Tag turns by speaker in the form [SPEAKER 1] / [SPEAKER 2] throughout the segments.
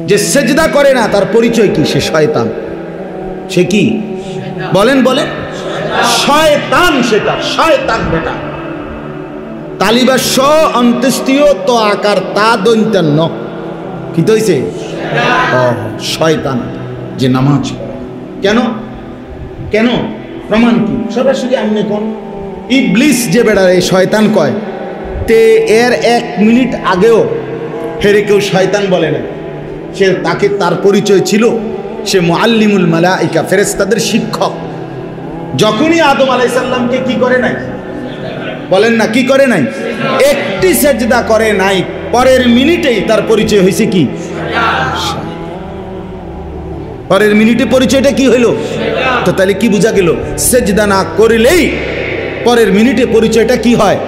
[SPEAKER 1] যে সেজদা করে না তার পরিচয় কি? সে শয়তান। সে কি বলেন বলেন? শয়তান। সেটা শয়তান বেটা। তালিবা স অন্ত্যেষ্টিয় তো আকার তা দৈন্তান্ন কি তো হইছে? শয়তান যে নামাজ পড়ে। কেন কেন? প্রমাণ কি? সরাসরি আমনে কোন ইবলিস যে বেড়া এই শয়তান কয় তে এর 1 মিনিট আগেও হেরে কেউ শয়তান বলে না। সে তাকে তার পরিচয় ছিল সে মুআল্লিমুল মালাইকা, ফেরেশতাদের শিক্ষক। যখনই আদম আলাইহিস সালামকে কি করে নাই? বলেন না কি করে নাই? একটি সেজদা করে নাই, পরের মিনিটেই তার পরিচয় হয়েছে কি? পরের মিনিটে পরিচয়টা কি হইল? তো তাহলে কি বোঝা গেল? সেজদা না করিলেই পরের মিনিটে পরিচয়টা কি হয়?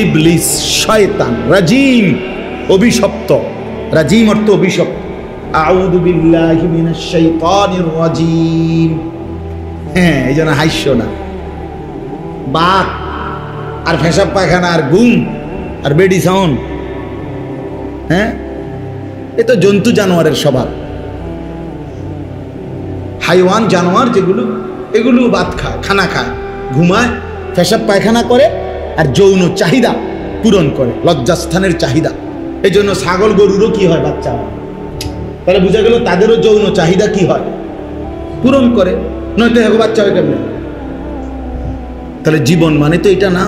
[SPEAKER 1] ইবলিস, শয়তান, রাজিম, অভিশপ্ত। রাজিম অর্থ অভিশপ্ত। আউযু বিল্লাহি মিনাশ শাইতানির রাজিম। হ্যাঁ, এই জন্য হাস্য না। বাঘ আর পেশাব পায়খানা আর ঘুম আর বেডি সাউন্ড, হ্যাঁ, এ তো জন্তু জানোয়ারের স্বভাব। হাইওয়ান জানোয়ার যেগুলো, এগুলো ভাত খায়, খানা খায়, ঘুমায়, পেশাব পায়খানা করে আর যৌন চাহিদা পূরণ করে, লজ্জাস্থানের চাহিদা। এই জন্য ছাগল গরুরও কি হয়? বাচ্চা হয়। তাহলে বোঝা গেল তাদেরও যৌন চাহিদা কি হয়? পূরণ করে, নয়তো এখন বাচ্চা হয় কেমন? তাহলে জীবন মানে তো এটা না,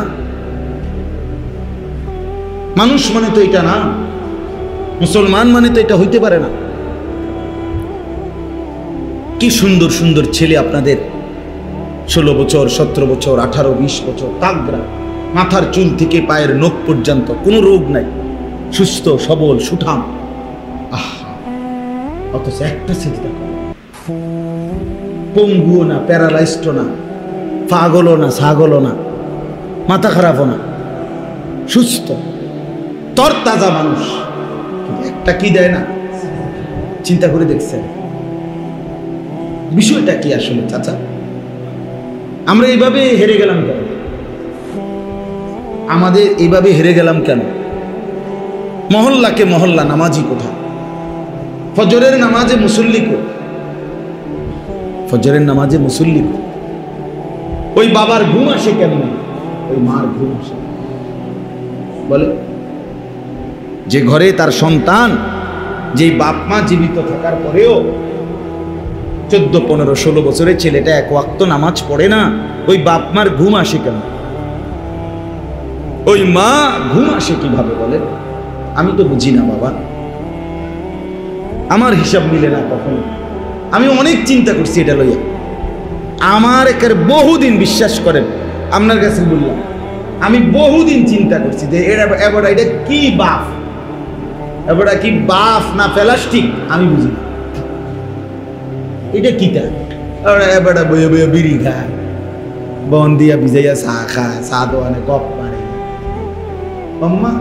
[SPEAKER 1] মানুষ মানে তো এটা না, মুসলমান মানে তো এটা হইতে পারে না। কি সুন্দর সুন্দর ছেলে আপনাদের, 16 বছর, 17 বছর, 18, 20 বছর, তাগড়া, মাথার চুল থেকে পায়ের নখ পর্যন্ত কোনো রোগ নাই, সুস্থ সবল সুঠাম। অথচ একটা সেজদা করে, পঙ্গুও না, প্যারালাইজড না, পাগলও না, ছাগলও না, মাথা খারাপও না, সুস্থ তরতাজা মানুষ। একটা কি দেয় না? চিন্তা করে দেখছেন বিষয়টা কি আসলে? চাচা, আমরা এইভাবে হেরে গেলাম কেন? আমাদের এইভাবে হেরে গেলাম কেন? মহল্লাকে মহল্লা নামাজি কোথায়? ফজরের নামাজে মুসল্লি কো? ফজরের নামাজে মুসল্লি কো? ওই বাবার ঘুম আসে কেন? ওই মার ঘুম আসে। বলে যে ঘরে তার সন্তান, যে বাপ মা জীবিত থাকার পরেও 14, 15, 16 বছরের ছেলেটা 1 ওয়াক্ত নামাজ পড়ে না, ওই বাপ মার ঘুম আসে কেন? ওই মা ঘুম আসে কিভাবে? বলে আমি তো বুঝি না বাবা, আমার হিসাব মিলে না কখনো। আমি অনেক চিন্তা করছি এটা লইয়া, আমার একের বহুদিন, বিশ্বাস করেন আপনার কাছে বললাম, আমি বহুদিন চিন্তা করছি যে এটা কি বাপ, এবারে কি বাপ না প্লাস্টিক আমি বুঝি না। এটা কিটা? এবারে বইয়ে বইয়ে বিড়ি খায়, বন দিয়া ভিজাইয়া চা খায়, চা দোকানে গপ মারে। আম্মা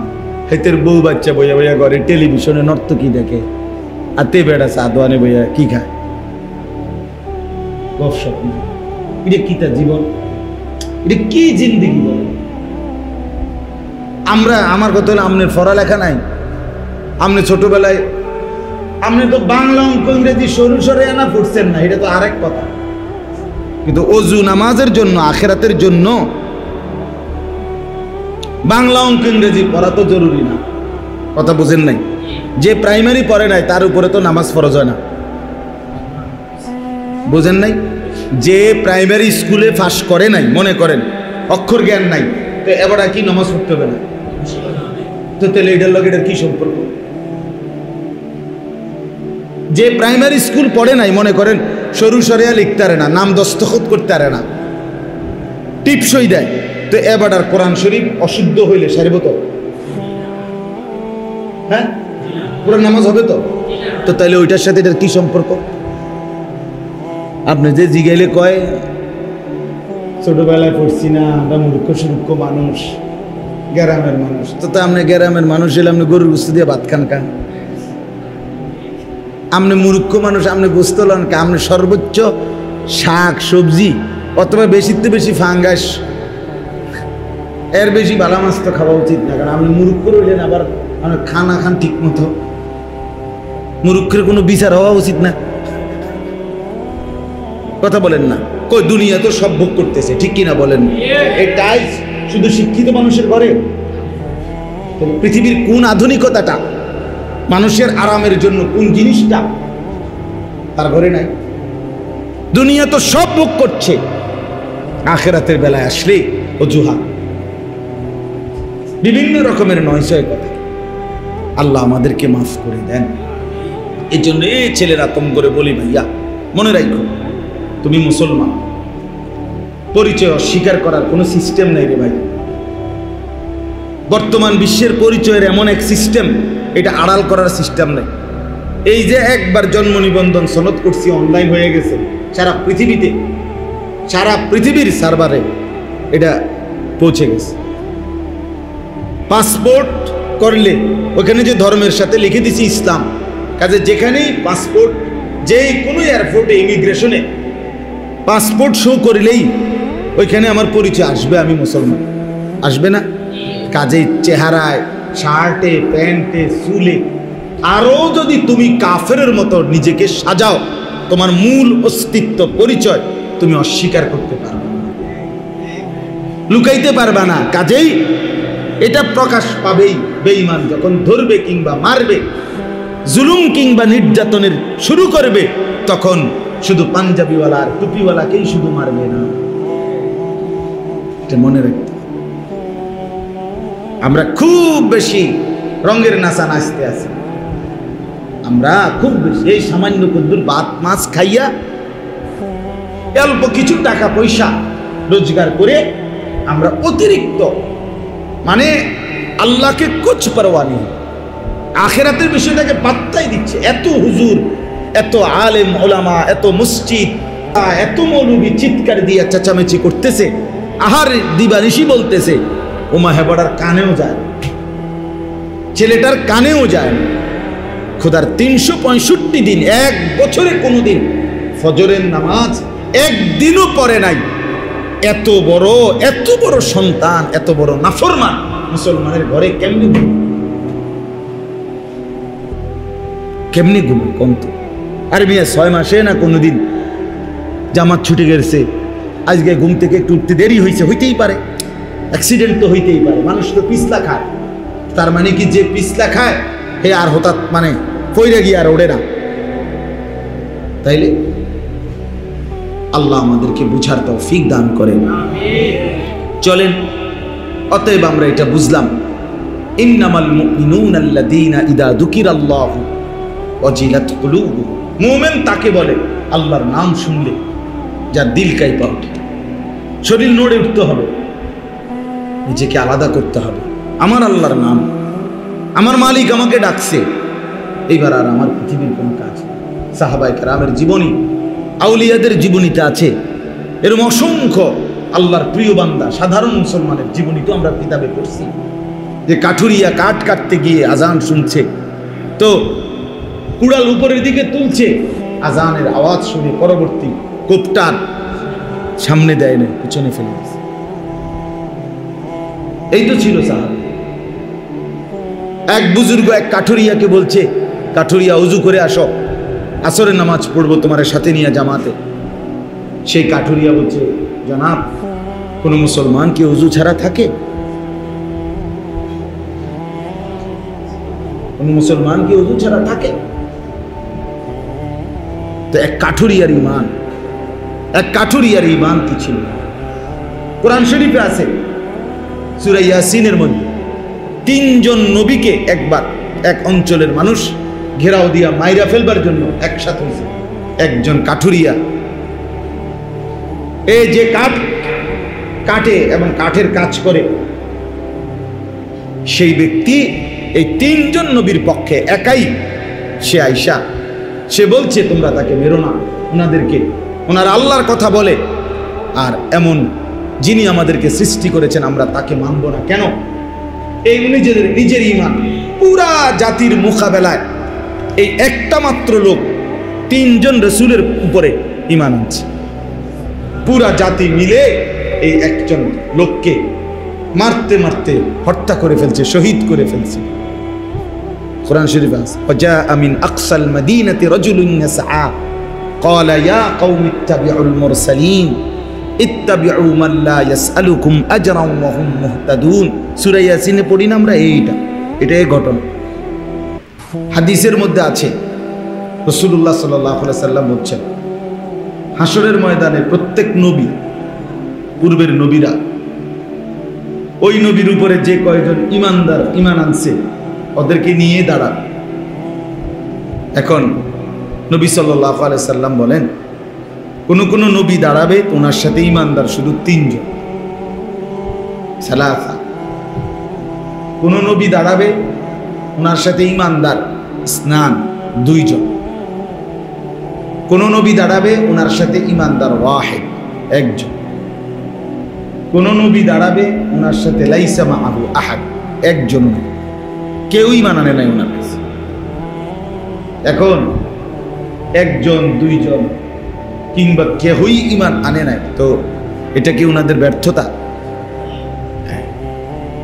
[SPEAKER 1] হেতের বউ বাচ্চা বইয়া বইয়া করে টেলিভিশনে নর্তকী দেখে, আর তে বেড়া চা দোকানে বইয়া কি খায়? গপসপ। এটা কিটা জীবন? এটা কি জিন্দেগি? বলে আমরা, আমার কথা হলো আপনার পড়ালেখা নাই, আপনি ছোটবেলায় আপনি তো বাংলা অঙ্ক ইংরেজি সরু সরে আনা পড়ছেন না, এটা তো আরেক কথা। কিন্তু ওযু নামাজের জন্য, আখিরাতের জন্য বাংলা অঙ্ক ইংরেজি পড়া তো জরুরি না। কথা বুঝেন নাই? যে প্রাইমারি পড়ে নাই তার উপরে তো নামাজ ফরজ হয় না। বুঝেন নাই? যে প্রাইমারি স্কুলে পাস করে নাই, মনে করেন অক্ষর জ্ঞান নাই, তো এবার কি নামাজ পড়তে হবে না? তো তাহলে এটার লগে এটার কি সম্পর্ক? যে প্রাইমারি স্কুল পড়ে নাই, মনে করেন সরু সরিয়া লিখতে পারে না, নাম দস্তখত করতে পারে না, টিপসই দেয়, তো এবার আর কোরআন শরীফ অশুদ্ধ হইলে সারিব তো? হ্যাঁ, পুরো নামাজ হবে তো? তো তাহলে ওইটার সাথে এটার কি সম্পর্ক? আপনি যে জিগাইলে কয় ছোটবেলায় পড়ছি না, আমরা মূর্খ সুরূক্ষ মানুষ, গ্রামের মানুষ। তো আপনি গ্রামের মানুষ হলে আপনি গরুর গোস্ত দিয়ে ভাত খান কা? আপনি মূর্খ মানুষ, আপনি গোস্ত লন কা? আপনি সর্বোচ্চ শাক সবজি অথবা বেশিতে বেশি ফাঙ্গাস, এর বেশি ভালো মাছ তো খাওয়া উচিত না, কারণ আপনি মূর্খ রইলেন, আবার আপনি খানা খান ঠিক মতো। মূর্খের কোনো বিচার হওয়া উচিত না? কথা বলেন না? কই দুনিয়া তো সব ভোগ করতেছে, ঠিক কিনা বলেন? এই টাইলস শুধু শিক্ষিত মানুষের ঘরে? পৃথিবীর কোন আধুনিকতাটা, মানুষের আরামের জন্য কোন জিনিসটা তার ঘরে নাই? দুনিয়া তো সব ভোগ করছে, আখিরাতের বেলায় আসলে অজুহাত, বিভিন্ন রকমের নয়সয় কথা। আল্লাহ আমাদেরকে মাফ করে দেন। এই জন্য এই ছেলেরা তম করে বলি, ভাইয়া মনে রাখো, তুমি মুসলমান, পরিচয় অস্বীকার করার কোনো সিস্টেম নেই রে ভাই। বর্তমান বিশ্বের পরিচয়ের এমন এক সিস্টেম, এটা আড়াল করার সিস্টেম নেই। এই যে একবার জন্ম নিবন্ধন সনদ করছি, অনলাইন হয়ে গেছে সারা পৃথিবীতে, সারা পৃথিবীর সার্ভারে এটা পৌঁছে গেছে। পাসপোর্ট করলে ওখানে যে ধর্মের সাথে লিখে দিছি ইসলাম, কাজে যেখানেই পাসপোর্ট, যে কোনো এয়ারপোর্টে ইমিগ্রেশনে পাসপোর্ট শো করলেই ওইখানে আমার পরিচয় আসবে, আমি মুসলমান। আসবে না? কাজেই চেহারায়, শার্টে, প্যান্টে, চুলে আরও যদি তুমি কাফেরের মতো নিজেকে সাজাও, তোমার মূল অস্তিত্ব, পরিচয় তুমি অস্বীকার করতে পারবে না, লুকাইতে পারবে না। কাজেই এটা প্রকাশ পাবেই। বেঈমান যখন ধরবে কিংবা মারবে, জুলুম কিংবা নির্যাতনের শুরু করবে, তখন শুধু পাঞ্জাবিওয়ালা আর টুপিওয়ালাকেই শুধু মারবে না, এটা মনে রাখতে। আমরা খুব বেশি রঙের নাচা নাচতে আছি, আমরা খুব বেশি এই সামান্য কদ্দুর ভাত মাছ খাইয়া অল্প কিছু টাকা পয়সা রোজগার করে আমরা অতিরিক্ত, মানে আল্লাহকে কুছ পরোয়া নেই, আখিরাতের বিষয়টাকে পাত্তাই দিচ্ছে। এত হুজুর, এত আলেম ওলামা, এত মসজিদ, এত মৌলবী চিৎকার দিয়ে চেঁচামেচি করতেছে, আহার দিবানিশি বলতেছে, ওমা হেবড়ার কানেও যায়, ছেলেটার কানেও যায়। খোদার 365 দিন, এক বছরে কোনোদিন ফজরের নামাজ একদিনও পড়ে নাই। এত বড় সন্তান, এত বড় নাফরমান মুসলমানের ঘরে কেমনি ঘুমে কমত? আর মিয়া 6 মাসে না কোনোদিন জামাত ছুটে গেছে, আজকে ঘুম থেকে একটু উঠতে দেরি হয়েছে, হইতেই পারে, অ্যাক্সিডেন্ট তো হইতেই পারে। মানুষ তো পিছলা খায়, তার মানে কি যে পিছলা খায় হে আর হঠাৎ মানে পইরে গিয়ে আর ওড়ে না? তাইলে আল্লাহ আমাদেরকে বুঝার তৌফিক দান করেন। চলেন, অতএব আমরা এটা বুঝলাম, ইন্নামাল মুমিনুনা আল্লাযীনা ইযা যুকিরাল্লাহু ওয়াজিলাত কুলুবুহুম। মুমিন তাকে বলে আল্লাহর নাম শুনলে যার দিল কাঁপা ওঠে, শরীর নড়ে উঠতে হবে, নিজেকে আলাদা করতে হবে। আমার আল্লাহর নাম, আমার মালিক আমাকে ডাকছে, এইবার আর আমার পৃথিবীর কোনো কাজ নেই। সাহাবায়ে কেরামের জীবনী, আউলিয়াদের জীবনীতে আছে এরকম অসংখ্য আল্লাহর প্রিয় বান্দা, সাধারণ মুসলমানের জীবনী তো আমরা কিতাবে পড়ছি, যে কাঠুরিয়া কাঠ কাটতে গিয়ে আজান শুনছে, তো কুড়াল উপরের দিকে তুলছে, আজানের আওয়াজ শুনে পরবর্তী কোপটার সামনে দেয় না, পিছনে ফেলে দিয়েছে। এই তো ছিল সাহাবা। এক বুজুর্গ এক কাঠুরিয়াকে বলছে, কাঠুরিয়া উজু করে আসো, আসরের নামাজ পড়বো তোমার সাথে নিয়ে জামাতে। সেই কাঠুরিয়া বলছে, জনাব কোন মুসলমান কি উজু ছাড়া থাকে? কোন মুসলমান কি উজু ছাড়া থাকে? তো এক কাঠুরিয়ার ঈমান কি ছিল? কোরআন শরীফে আছে সূরা ইয়াসিনের মধ্যে 3 জন নবীকে একবার এক অঞ্চলের মানুষ ঘেরাও দিয়া মাইরা ফেলবার জন্য একসাথে হয়েছে। একজন কাঠুরিয়া, এই যে কাঠ কাটে এবং কাঠের কাজ করে, সেই ব্যক্তি এই 3 জন নবীর পক্ষে একাই সে আইসা, সে বলছে তোমরা তাকে মেরো না, ওনাদেরকে, ওনার আল্লাহর কথা বলে, আর এমন যিনি আমাদেরকে সৃষ্টি করেছেন আমরা তাকে মানব না। কেন? এই নিজের ঈমান, পুরা জাতির মোকাবেলায় এই একটা মাত্র লোক 3 জন রাসূলের উপরে ঈমান আনছে। পুরা জাতি মিলে এই একজন লোককে মারতে মারতে হত্যা করে ফেলছে, শহীদ করে ফেলছে। কোরআন শরীফে আছে, ওয়াজা মিন আকসাল মাদিনাতি রাজুলুন ইয়াসআ ক্বালা ইয়া কওমি ইত্তাবিউল মুরসালিন ইত্তাবিউ মান লা ইয়াসআলুকুম আজরান ওয়া হুম মুহতাদুন। সূরা ইয়াসিনে পড়ি না আমরা, এটাই ঘটনা। হাদিসের মধ্যে আছে রাসূলুল্লাহ সাল্লাল্লাহু আলাইহি সাল্লাম বলছেন, হাসরের ময়দানে প্রত্যেক নবী, পূর্বের নবীরা, ওই নবীর উপরে যে কয়জন ইমানদার ইমান আনছে ওদেরকে নিয়ে দাঁড়ান। এখন নবী সাল্লাল্লাহু আলাইহি সাল্লাম বলেন, কোন কোন নবী দাঁড়াবে ওনার সাথে ইমানদার শুধু 3 জন, সালাসা। কোন নবী দাঁড়াবে ওনার সাথে ইমানদার স্নান 2 জন। কোন নবী দাঁড়াবে ওনার সাথে ইমানদার ওয়াহিদ 1 জন। কোন নবী দাঁড়াবে ওনার সাথে লাইসা মাআহু আহাদ 1 জন, কেউ ইমান আনে নাই ওনার কাছে। এখন 1 জন 2 জন কিংবা কেউই ইমান আনে নাই, তো এটা কি ওনাদের ব্যর্থতা?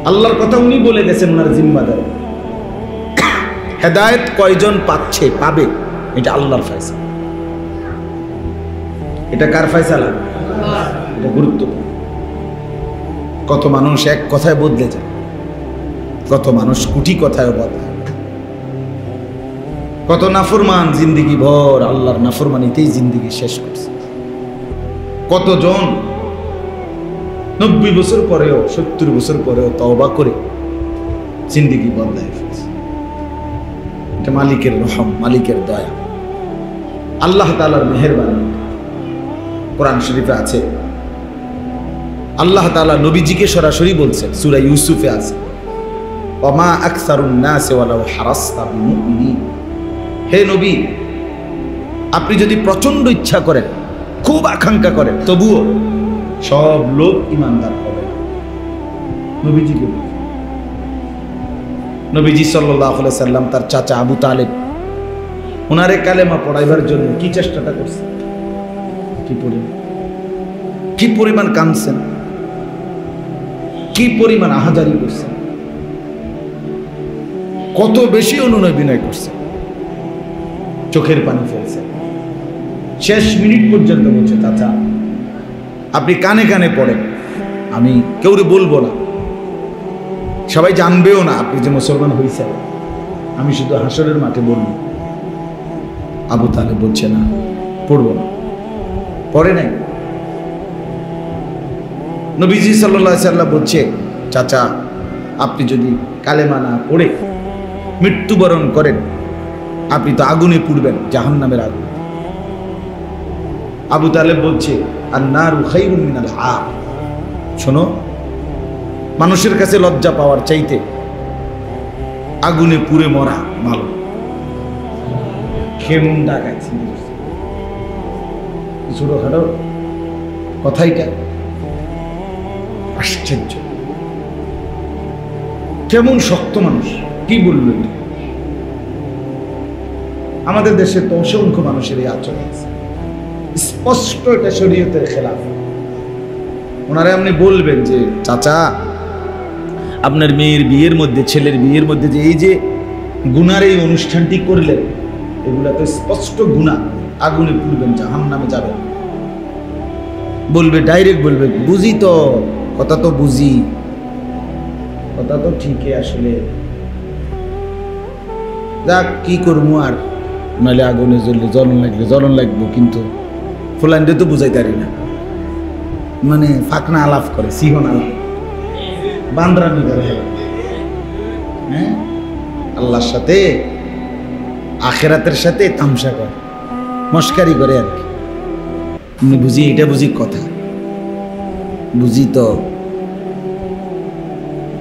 [SPEAKER 1] আল্লাহর কথা উনি বলে গেছেন, ওনার জিম্মাদার। হেদায়েত কয়জন পাচ্ছে পাবে এটা আল্লাহর ফয়সালা। এটা কার ফয়সালা? এটা গুরুত্বপূর্ণ। কত মানুষ এক কথায় বদলে যায়, কত মানুষ কোটি কথায় বদলায়, কত নাফরমান জিন্দিগি ভর আল্লাহর নাফরমানিতেই জিন্দিগি শেষ করছে। কতজন 90 বছর পরেও 70 বছর পরেও তওবা করে জিন্দিগি বদলায় ফেলছে। এটা মালিকের রহম, মালিকের দয়া, আল্লাহ তাআলার মেহেরবানি। কোরআন শরীফে আছে, আল্লাহ তাআলা নবীজিকে সরাসরি বলছেন, সূরা ইউসুফে আছে, ওমা আকসারুন নাস ওয়ালাউ হারাসতা বিমুমিনিন। হে নবী, আপনি যদি প্রচন্ড ইচ্ছা করেন, খুব আকাঙ্ক্ষা করেন, তবুও সব লোক ইমানদার হবে। নবীজিকে, নবীজি সাল্লাল্লাহু আলাইহি সাল্লাম তার চাচা আবু তালেব ওনারে কালেমা পড়াইবার জন্য কি চেষ্টাটা করছেন, কি পরিমাণ কাঁদছেন, কি পরিমাণ আহাজারি করছেন, কত বেশি অনুনয় বিনয় করছেন, চোখের পানি ফেলছেন। শেষ মিনিট পর্যন্ত বলছে, চাচা আপনি কানে কানে পড়েন, আমি কেউরে বলবো না, সবাই জানবেও না আপনি যে মুসলমান হয়েছেন, আমি শুধু হাসরের মাঠে বলব। আবু তালেব বলছে না, পড়ব না, পড়ে নাই। নবীজি সাল্লাল্লাহু আলাইহি সাল্লাম বলছে, চাচা আপনি যদি কালেমা না পড়ে মৃত্যুবরণ করেন, আপনি তো আগুনে পুড়বেন, জাহান্নামের আগুন। আবু তালেব বলছে, আন-নারু খায়রুম মিনাল আব। শোনো, মানুষের কাছে লজ্জা পাওয়ার চাইতে আগুনে পুড়ে মরা ভালো। কেমন ডাকাইছে ছোটখাটো কথাইটা, আশ্চর্য। কেমন শক্ত মানুষ, কি বললেন। আমাদের দেশে তো অসংখ্য মানুষের এই আচরণ আছে, স্পষ্ট এটা শরীয়তের খেলাফ। ওনারা আপনি বলবেন যে, চাচা আপনার মেয়ের বিয়ের মধ্যে, ছেলের বিয়ের মধ্যে যে এই যে গুনার এই অনুষ্ঠানটি করলেন, এগুলা তো স্পষ্ট গুনাহ, আগুনে পুড়বেন, জাহান্নামে যাবেন। বলবে, ডাইরেক্ট বলবে, বুঝি তো, কথা তো বুঝি, কথা তো ঠিকই, আসলে যাক কি করবো আর, নাহলে আগুনে জ্বললে জ্বলন লাগবো, কিন্তু ফুলাইনটা তো বুঝাইতে পারি না, মানে ফাঁকনা আলাপ করে, সিহন আলাপ, বান্দরামি করে। হ্যাঁ, আল্লাহর সাথে আখেরাতের সাথে তামসা করে, মস্কারি করে আর কি। বুঝি, এটা বুঝি কথা, বুঝি তো,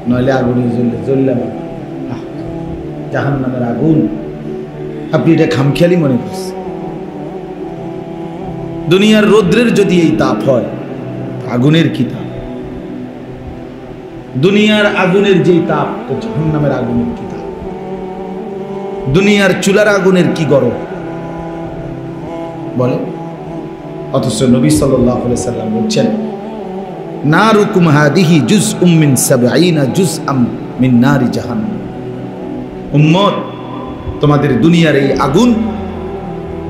[SPEAKER 1] নইলে আগুনে জ্বললাম, জাহান্নামের আগুন। আপনি এটা খামখেয়ালি মনে করছেন। দুনিয়ার রৌদ্রের যদি এই তাপ হয়, আগুনের কি তাপ? দুনিয়ার আগুনের যেই তাপ, তো জাহান্নামের আগুনের কি তাপ? দুনিয়ার চুলার আগুনের কি গরম বলে। অথচ নবী সাল্লাল্লাহু আলাইহি সাল্লাম বলছেন, নারুকুম হাদিহি জুজউম মিন 70 জুজআম মিন নারি জাহান্নাম। উম্মত, তোমাদের দুনিয়ার এই আগুন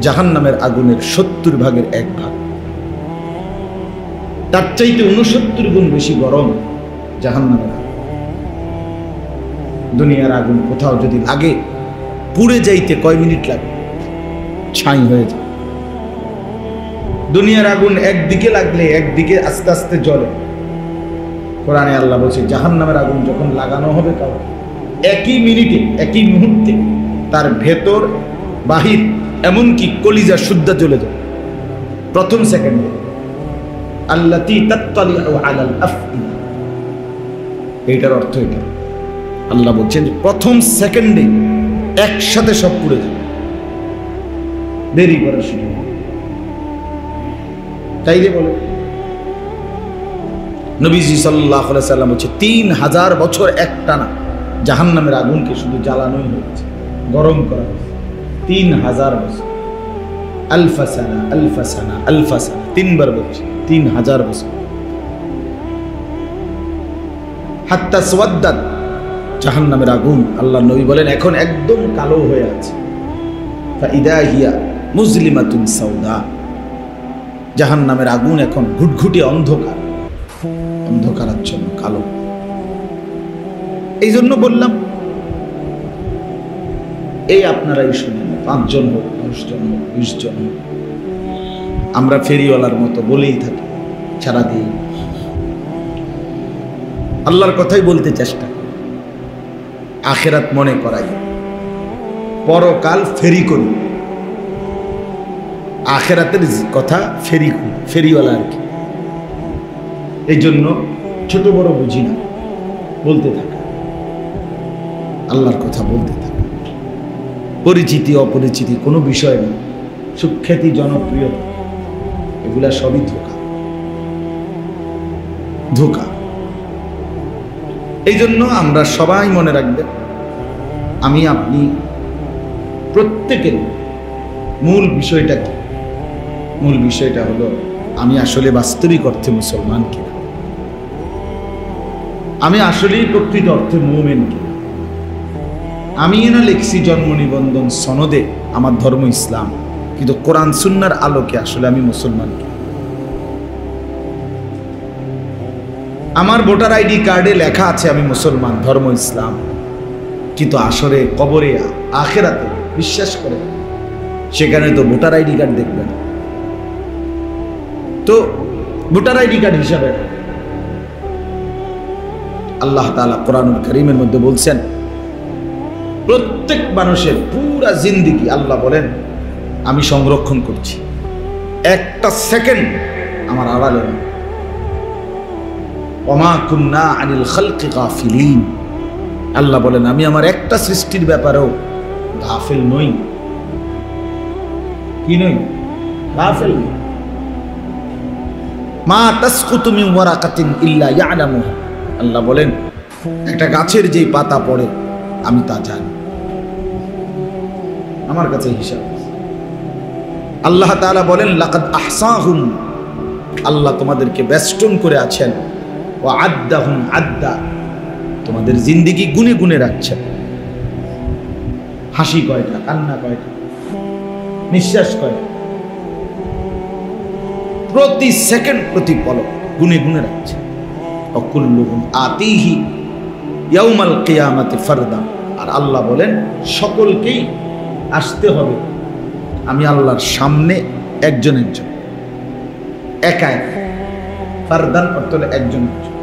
[SPEAKER 1] জাহান্নামের আগুনের 70 ভাগের 1 ভাগ, তার চাইতে 69 গুণ বেশি গরম জাহান্নামের আগুন। দুনিয়ার আগুন কোথাও যদি লাগে, পুড়ে যাইতে কয় মিনিট লাগে, ছাই হয়ে যায়। দুনিয়ার আগুন একদিকে লাগলে একদিকে আস্তে আস্তে জ্বলে। কোরআনে আল্লাহ বলছে জাহান্নামের আগুন যখন লাগানো হবে কাউ, একই মিনিটে, একই মুহূর্তে তার ভেতর বাহির এমনকি কলিজা শুদ্ধা জ্বলে যায়। প্রথম সেকেন্ডে আল্লাতী তাত্তালিউ আলাল আফইদা, এইটার অর্থ এটা। আল্লাহ বলছেন প্রথম সেকেন্ডে একসাথে সব পুড়ে যায়, দেরি করার সুযোগ নেই। তাইলে বলে নবীজি সাল্লাল্লাহু আলাইহি সাল্লাম বলছে 3000 বছর একটানা জাহান্নামের আগুনকে শুধু জ্বালানোই হয়েছে, গরম করা হয়েছে। 3000 বছর, আলফাসানা আলফাসানা আলফাসানা, 3 বার বলছে 3000 বছর। হাত্তা সওয়াদ্দাত, জাহান্নামের আগুন আল্লাহ নবী বলেন এখন একদম কালো হয়ে আছে। ফাইদা হিয়া মুজলিমাতুন সাউদা, জাহান্নামের আগুন এখন ঘুটঘুটে অন্ধকার, অন্ধকারাচ্ছন্ন কালো। এই জন্য বললাম এই আপনারাই শুনেন, 5 জন হোক, 10 জন হোক, 20 জন হোক, আমরা ফেরিওয়ালার মতো বলেই থাকি ছাড়া দিই, আল্লাহর কথাই বলতে চেষ্টা করি, আখেরাত মনে করাই, পরকাল ফেরি করি, আখেরাতের কথা ফেরি করি, ফেরিওয়ালা আর কি। এই জন্য ছোট বড় বুঝি না, বলতে থাকা, আল্লাহর কথা বলতে থাকা। পরিচিতি অপরিচিতি কোনো বিষয় নেই, সুখ্যাতি জনপ্রিয়তা এগুলা সবই ধোঁকা, ধোঁকা। এই জন্য আমরা সবাই মনে রাখবেন, আমি আপনি প্রত্যেকের মূল বিষয়টা কি? মূল বিষয়টা হলো আমি আসলে বাস্তবিক অর্থে মুসলমান কিনা, আমি আসলেই প্রকৃত অর্থে মুমিন কিনা। আমি না লিখছি জন্ম নিবন্ধন সনদে আমার ধর্ম ইসলাম, কিন্তু কোরআন সুন্নাহর আলোকে আসলে আমি মুসলমান কিনা। আমার ভোটার আইডি কার্ডে লেখা আছে আমি মুসলমান, ধর্ম ইসলাম, কিন্তু আসলে কবরে আখেরাতে বিশ্বাস করে সেখানে তো ভোটার আইডি কার্ড দেখবেন, তো ভোটার আইডি কার্ড হিসাবে আল্লাহ তাআলা কোরআনুল কারীমের মধ্যে বলছেন প্রত্যেক মানুষের পুরা জিন্দেগি আল্লাহ বলেন আমি সংরক্ষণ করছি, একটা সেকেন্ড আমার আড়ালে না। ওমা কুন্না আনিল খালকি গাফিলিন, আল্লাহ বলেন আমি আমার একটা সৃষ্টির ব্যাপারেও গাফিল নই। কি নই? গাফিল নই। মা তাসকুতু মিন ওয়ারাকাতিন ইল্লা ইয়ালামুহা, আল্লাহ বলেন একটা গাছের যেই পাতা পড়ে আমি তা জানি, আমার কাছে হিসাব। আল্লাহ তাআলা বলেন লাকাদ আহসাহুম, আল্লাহ তোমাদেরকে বেষ্টন করে আছেন, ওয়া আদ্দাহুম আদ্দা, তোমাদের জিন্দেগি গুনে গুনে রাখছেন। হাসি কয়টা, কান্না কয়টা, নিঃশ্বাস কয়টা, প্রতি সেকেন্ড প্রতি পলক গুনে গুনে রাখছেন। অকুল্লুহুম আতিহি ইয়াউমাল কিয়ামাতি ফারদা, আর আল্লাহ বলেন সকলকেই আসতে হবে আমি আল্লাহর সামনে একজন একজন, একা একা। ফারদান অর্থ হলো একজন একজন,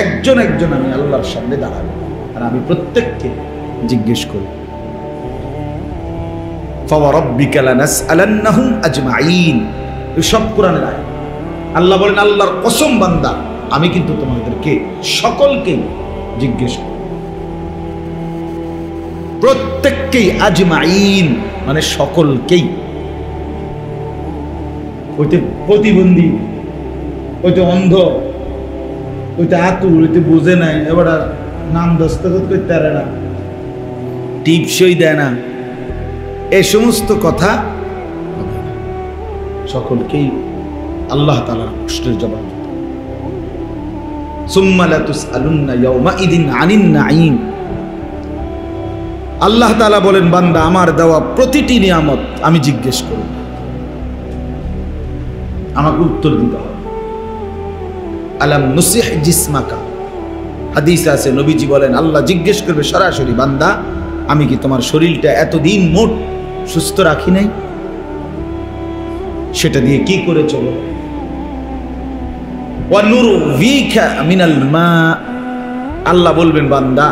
[SPEAKER 1] একজন একজন আমি আল্লাহর সামনে দাঁড়াবো, আর আমি প্রত্যেককে জিজ্ঞেস করি ফাওয়ারাব্বিকা লানাসআলান্নাহুম আজমাইন। সব কোরআনের আয়াত। আল্লাহ বলেন আল্লাহর কসম বান্দা আমি কিন্তু তোমাদেরকে সকলকেই জিজ্ঞেস করি, প্রত্যেককেই, আজমাইন মানে সকলকেই। ওইতে প্রতিবন্ধী, ওইতে অন্ধ, ওইতে আতুর, ওইতে বুঝে নাই, এবার নাম দস্তখত করতে পারে না, টিপসই দেয় না, এই সমস্ত কথা সকলকেই আল্লাহ তাআলার প্রশ্নের জবাব দিতে। সুম্মা লাতুসআলুন্না ইয়াওমাইদিন আনিন নাঈম, আল্লাহ তাআলা বলেন, বান্দা আমার দেওয়া প্রতিটি নিয়ামত আমি জিজ্ঞেস করব, আমাকে উত্তর দিতে হবে। আলাম নুসিহ জিসমাকা, হাদিসে আছে নবীজি বলেন আল্লাহ জিজ্ঞেস করবে সরাসরি, বান্দা আমি কি তোমার শরীরটা এতদিন মোট সুস্থ রাখি নাই? সেটা দিয়ে কি করে চলো? ওয়া নুরভিকা মিনাল মা, আল্লাহ বলবেন বান্দা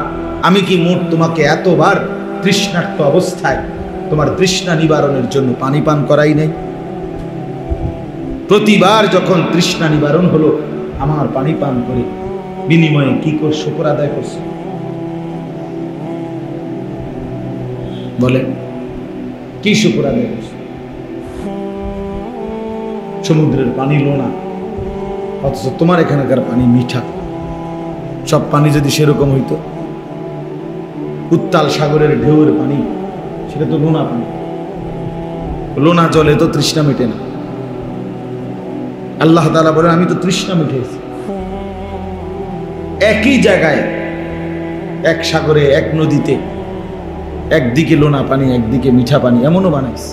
[SPEAKER 1] আমি কি মোট তোমাকে এতবার তৃষ্ণার্ত অবস্থায় তোমার তৃষ্ণা নিবারণের জন্য পানি পান করাই নাই? প্রতিবার যখন তৃষ্ণা নিবারণ হলো আমার পানি পান করে বিনিময়ে কি করে শুকর আদায় করছে? বলেন কি শুকর আদায় করছে? সমুদ্রের পানি লোনা, অথচ তোমার এখানকার পানি মিঠা। সব পানি যদি সেরকম হইতো, উত্তাল সাগরের ঢেউয়ের পানি, সেটা তো লোনা পানি, লোনা জলে তো তৃষ্ণা মেটে না। আল্লাহ তাআলা বলেন আমি তো তৃষ্ণা মিটেছি। একই জায়গায়, এক সাগরে, এক নদীতে একদিকে লোনা পানি একদিকে মিঠা পানি এমনও বানাইছে।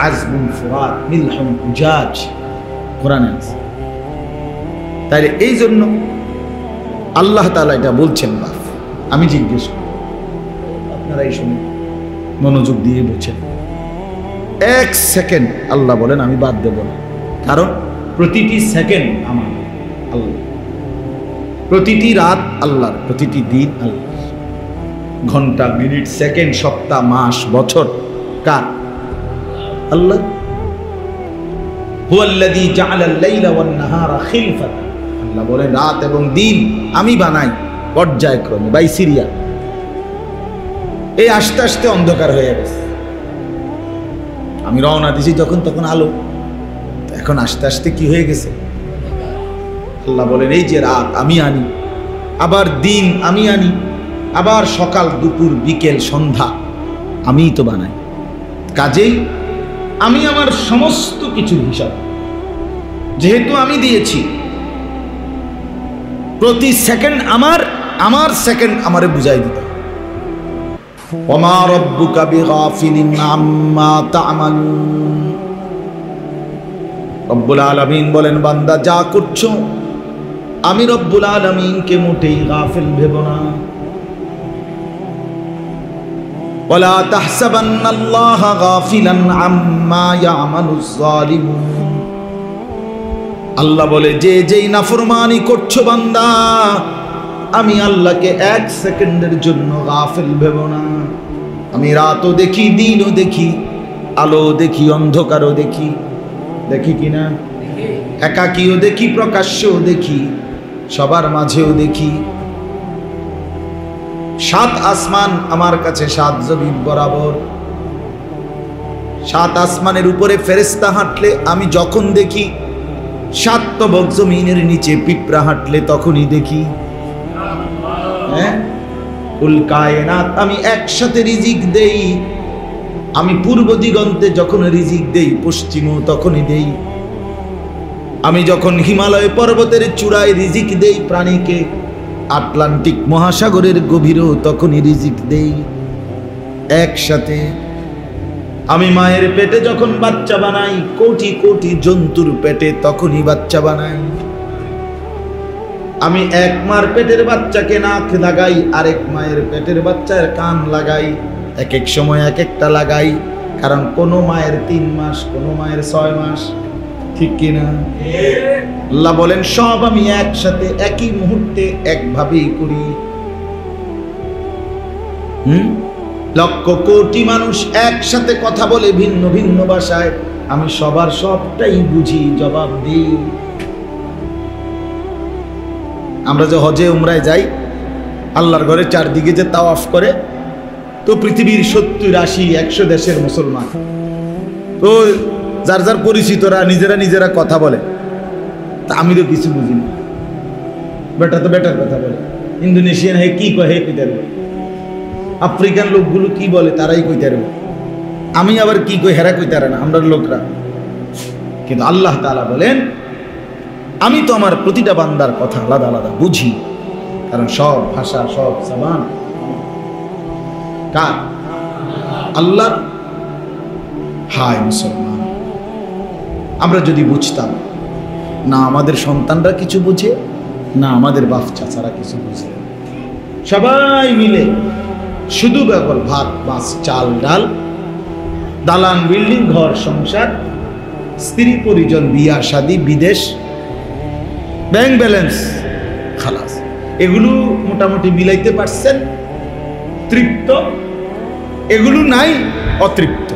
[SPEAKER 1] আযবুন ফুরাত মিলহুন উজাজ কোরআনে আছে। তাইলে এই জন্য আল্লাহ তাআলা এটা বলছেন, বাপ আমি জিজ্ঞেস করি, আপনারাই শুনুন, মনোযোগ দিয়ে বুঝছেন। এক সেকেন্ড আল্লাহ বলেন আমি বাদ দেব না, কারণ প্রতিটি সেকেন্ড আমার আল্লাহ, প্রতিটি রাত আল্লাহর, প্রতিটি দিন আল্লাহ, ঘন্টা মিনিট সেকেন্ড সপ্তাহ মাস বছর কার? আল্লাহ। হুয়াল্লাযী জাআলাল লাইলা ওয়ান নাহারা খিলফাতান, আল্লাহ বলেন রাত এবং দিন আমি বানাই পর্যায়ক্রমে, বাই সিরিয়া। এই আস্তে আস্তে অন্ধকার হয়ে গেছে, আমি রওনা দিছি যখন তখন আলো, এখন আস্তে আস্তে কি হয়ে গেছে? আল্লাহ বলেন এই যে রাত আমি আনি, আবার দিন আমি আনি, আবার সকাল দুপুর বিকেল সন্ধ্যা আমিই তো বানাই। কাজেই আমি আমার সমস্ত কিছুর হিসাব যেহেতু আমি দিয়েছি, প্রতি সেকেন্ড আমার, আমার সেকেন্ড আমারে বুঝাই দিতে। ওমা রব্বুকা বিগাফিলিন আম্মা তা'মালুন, রব্বুল আলামিন বলেন বান্দা যা করছো আমি রব্বুল আলামিনকে মোটেই গাফিল ভেবো না। ওয়ালা তাহসাবান্নাল্লাহা গাফিলান আম্মা ইয়া'মালুজ যালিমুন, আল্লাহ বলে যে যেই নাফরমানি করছো বান্দা আমি আল্লাহকে এক সেকেন্ডের জন্য গাফিল ভেবো না। আমি রাতও দেখি, দিনও দেখি, আলো দেখি, অন্ধকারও দেখি, দেখি কিনা? একাকীও দেখি, প্রকাশ্যও দেখি, সবার মাঝেও দেখি। সাত আসমান আমার কাছে সাত জমিন বরাবর। সাত আসমানের উপরে ফেরেশতা হাঁটলে আমি যখন দেখি, সাত তবক জমিনের নিচে পিঁপড়া হাঁটলে তখনই দেখি। হ্যাঁ, কুল কায়নাত আমি একসাথে রিজিক দেই। আমি পূর্ব দিগন্তে যখন রিজিক দেই, পশ্চিমও তখনই দেই। আমি যখন হিমালয় পর্বতের চূড়ায় রিজিক দেই প্রাণীকে, আটলান্টিক মহাসাগরের গভীরেও তখনই রিজিক দেই একসাথে। আমি মায়ের পেটে যখন বাচ্চা বানাই, কোটি কোটি জন্তুর পেটে তখনই বাচ্চা বানাই। আমি এক মার পেটের বাচ্চাকে নাক লাগাই, আরেক মায়ের পেটের বাচ্চার কান লাগাই, এক এক সময় এক একটা লাগাই, কারণ কোনো মায়ের 3 মাস, কোনো মায়ের 6 মাস, ঠিক কিনা? আল্লাহ বলেন সব আমি একসাথে একই মুহূর্তে একভাবেই করি। লক্ষ কোটি মানুষ একসাথে কথা বলে ভিন্ন ভিন্ন ভাষায়, আমি সবার সবটাই বুঝি, জবাব দিই। আমরা যে হজে উমরায় যাই, আল্লাহর ঘরে চারদিকে যে তাওয়াফ করে, তো পৃথিবীর 70, 80, 100 দেশের মুসলমান, তো যার যার পরিচিতরা নিজেরা নিজেরা কথা বলে, তা আমি তো কিছু বুঝি না। বেটা তো বেটার কথা বলে, ইন্দোনেশিয়ান হে কি কয় হে কইতে পারবে, আফ্রিকান লোকগুলো কি বলে তারাই কইতে পারবে, আমি আবার কি কই হেরা কইতে পারে না আমরা লোকরা। কিন্তু আল্লাহ তাআলা বলেন আমি তো আমার প্রতিটা বান্দার কথা আলাদা আলাদা বুঝি, কারণ সব ভাষা, সব জবান কার? আল্লাহ। হায় মুসলমান, আমরা যদি বুঝতাম, না আমাদের সন্তানরা কিছু বুঝে, না আমাদের বাপ চাচারা কিছু বুঝে, সবাই মিলে শুধু ব্যাপার ভাত মাছ চাল ডাল, দালান বিল্ডিং ঘর সংসার, স্ত্রী পরিজন, বিয়া শাদী, বিদেশ, ব্যাংক ব্যালেন্স, খালাস। এগুলো মোটামুটি মিলাইতে পারছেন, তৃপ্ত। এগুলো নাই, অতৃপ্ত।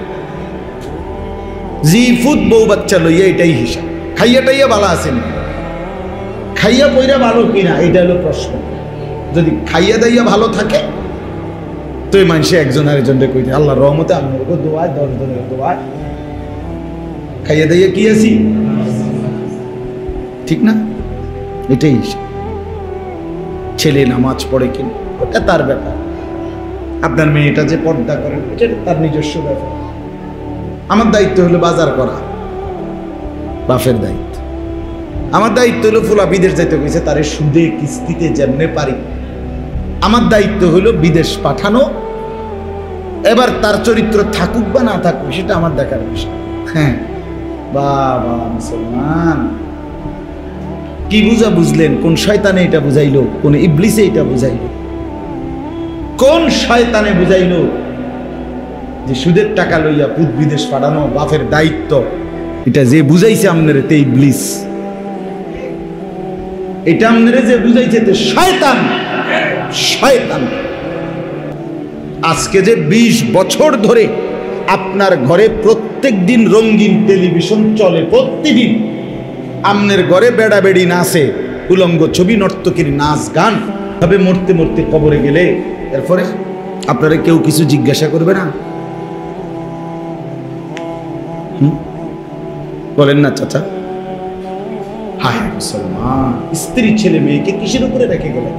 [SPEAKER 1] জি ফুদ বউ বাচ্চা লইয়া, এটাই হিসাব। খাইয়া টাইয়া ভালো আছেন, খাইয়া পইরা ভালো কিনা, এটা হলো প্রশ্ন। যদি খাইয়া দাইয়া ভালো থাকে তো এই মানুষে একজন আরেকজনকে কইতে, আল্লাহ রহমতে আপনার দোয়ায় 10 জনের দোয়ায় খাইয়া দাইয়া কি আছি, ঠিক না? এটাই হিসাব। ছেলে নামাজ পড়ে কিনা ওটা তার ব্যাপার, আপনার মেয়েটা যে পর্দা করে এটা তার নিজস্ব ব্যাপার। আমার দায়িত্ব হলো বাজার করা, বাপের দায়িত্ব। আমার দায়িত্ব হলো ফুলা বিদেশ যাইতে গেছে, তারে সুদে কিস্তিতে যেমনে পারি আমার দায়িত্ব হলো বিদেশ পাঠানো। এবার তার চরিত্র থাকুক বা না থাকুক সেটা আমার দেখার বিষয়। হ্যাঁ বাবা মুসলমান, কি বুঝলেন? কোন শয়তানে এটা বুঝাইলো? কোন ইবলিসে এটা বুঝাইলো? কোন শয়তানে বুঝাইলো যে সুদের টাকা লইয়া পুত বিদেশ পাঠানো বাপের দায়িত্ব? এটা যে বুঝাইছে আপনারে তে ইবলিস। এটা আপনারে যে বুঝাইছে তে শয়তান। শয়তান। আজকে যে 20 বছর ধরে আপনার ঘরে প্রত্যেক দিন রঙিন টেলিভিশন চলে, প্রতিদিন আপনার ঘরে বেড়া বেড়ি নাচে, উলঙ্গ ছবি, নর্তকীর নাচ গান, তবে মরতে মরতে কবরে গেলে এরপরে আপনারা কেউ কিছু জিজ্ঞাসা করবে না? বলেন না চাচা? হায় মুসলমান, স্ত্রী ছেলে মেয়েকে কিসের উপরে রেখে গেলেন?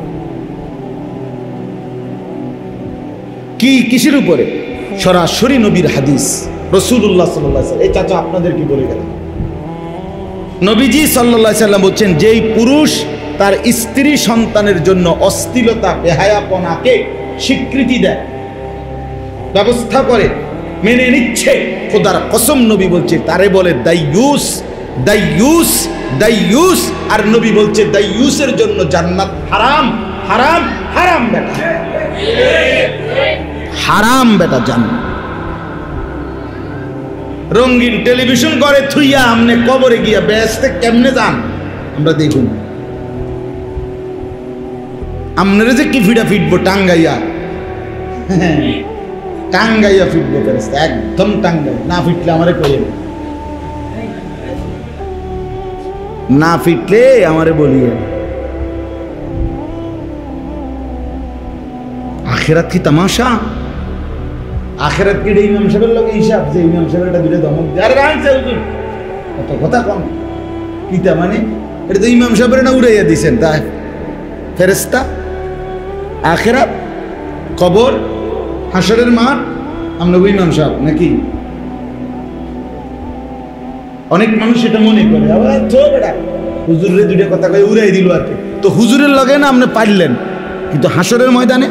[SPEAKER 1] কি কিসের উপরে? সরাসরি নবীর হাদিস, রাসূলুল্লাহ সাল্লাল্লাহু আলাইহি ওয়াসাল্লাম। এই চাচা আপনাদের কি বলে গেলেন? নবীজি সাল্লাল্লাহু আলাইহি ওয়াসাল্লাম বলছেন, যেই পুরুষ তার স্ত্রী সন্তানের জন্য অশ্লীলতা বেহায়াপনাকে স্বীকৃতি দেয়, ব্যবস্থা করে, মেনে নিচ্ছে, খোদার কসম নবী বলছে তারে বলে দাইয়ুস। দাইয়ুস, দাইয়ুস। আর নবী বলছে দাইয়ুসের জন্য জান্নাত হারাম, হারাম, হারাম বেটা, হারাম বেটা জান্নাত। রঙিন টেলিভিশন করে থুইয়া আমনে কবরে গিয়া বেহেশতে কেমনে যান আমরা দেখুন। আমনেরে যে কি ফিডা ফিটবো টাঙ্গাইয়া, টাঙ্গাইয়া ফিটবো ফেরেশতা, একদম টাঙ্গাই। না ফিটলে আমারে কইেন, না ফিটলে আমারে বলিয়ে। আখিরাত কি তামাশা? আখিরাত কি ইমাম সাহেবের লগে হিসাব যে ইমাম সাহেবের এটা দুটো ধমক দেয়, আরে রাখছে হুজুর কত কথা কম কিতা, মানে এটা তো ইমাম সাহেবের না উড়াইয়া দিছেন তাই ফেরেশতা। আখিরাত, কবর, হাসরের মাঠ, আমরা ইমাম সাহেব নাকি? অনেক মানুষ এটা মনে করে, আবার তো বেটা হুজুরের দুটো কথা কয়ে উড়াই দিল আর কি। তো হুজুরের লগে না আপনি পারলেন, কিন্তু হাসরের ময়দানে